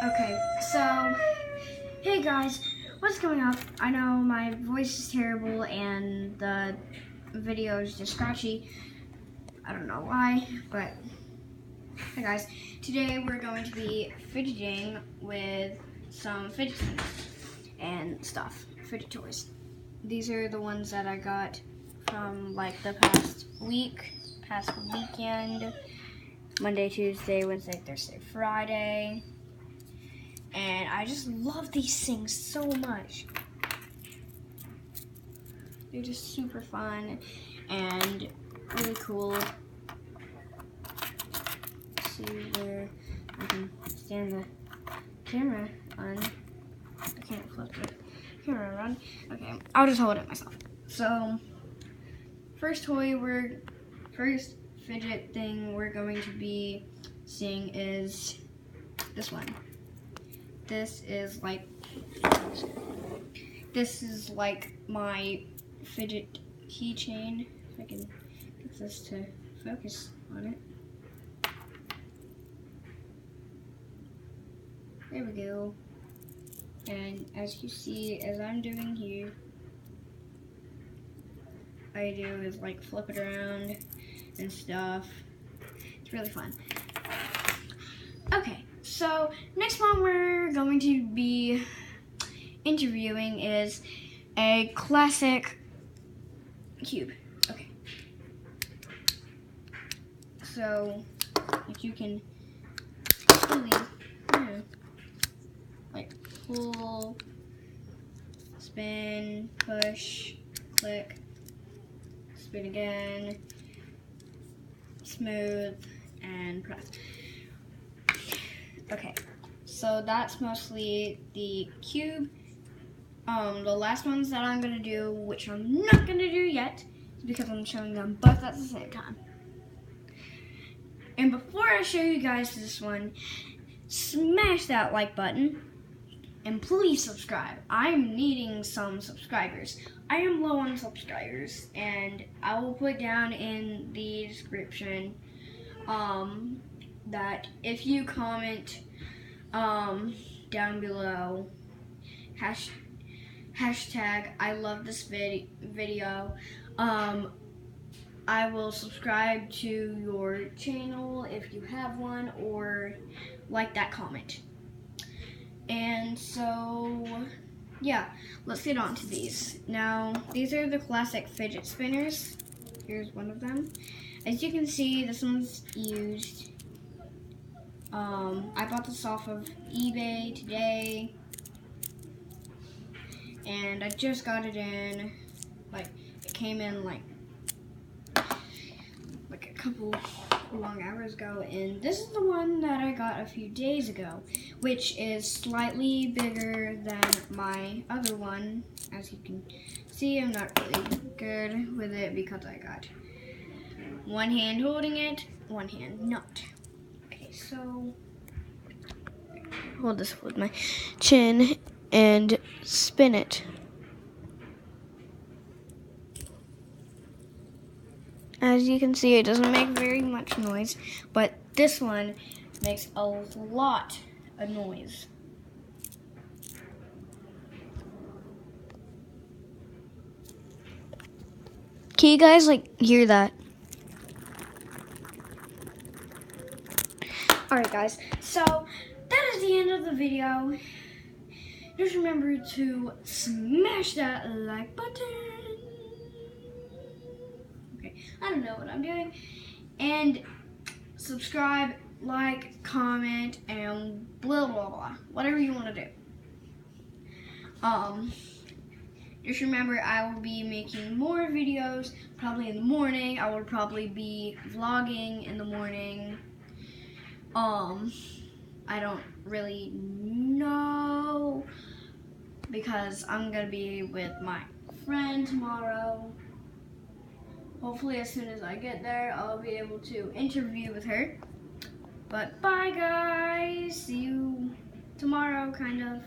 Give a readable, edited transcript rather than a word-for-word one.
Okay, so, hey guys, what's going up? I know my voice is terrible and the video is just scratchy. I don't know why, but hey guys, today we're going to be fidgeting with some fidget spinners and stuff, Fidget Toys. These are the ones that I got from like the past weekend, Monday, Tuesday, Wednesday, Thursday, Friday. And I just love these things so much. They're just super fun and really cool. Let's see where I can stand the camera on. I can't flip the camera around. Okay, I'll just hold it myself. So, first fidget thing we're going to be seeing is this one. This is like my fidget keychain. If I can get this to focus on it. There we go. And as you see, as I'm doing here, I do is like flip it around and stuff. It's really fun. Okay. So, next one we're going to be interviewing is a classic cube. Okay. So, if you can really, like pull, spin, push, click, spin again, smooth, and press. Okay, so that's mostly the cube. The last ones that I'm gonna do, which I'm not gonna do yet, is because I'm showing them both at the same time. And before I show you guys this one, smash that like button and please subscribe. I'm needing some subscribers. I am low on subscribers, and I will put down in the description that if you comment down below hashtag I love this video, I will subscribe to your channel if you have one, or like that comment. And so yeah, let's get on to these. Now, these are the classic fidget spinners. Here's one of them. As you can see, this one's used. I bought this off of eBay today, and I just got it in, like, it came in like a couple long hours ago, and this is the one that I got a few days ago, which is slightly bigger than my other one. As you can see, I'm not really good with it because I got one hand holding it, one hand not. Okay, so hold this with my chin and spin it. As you can see, it doesn't make very much noise, but this one makes a lot of noise. Can you guys hear that? Alright guys, so that is the end of the video. Just remember to smash that like button. Okay, I don't know what I'm doing. And subscribe, like, comment, and blah blah blah. Whatever you want to do. Just remember, I will be making more videos probably in the morning. I will probably be vlogging in the morning. I don't really know because I'm gonna be with my friend tomorrow. Hopefully as soon as I get there, I'll be able to interview with her. But bye guys, see you tomorrow, kind of.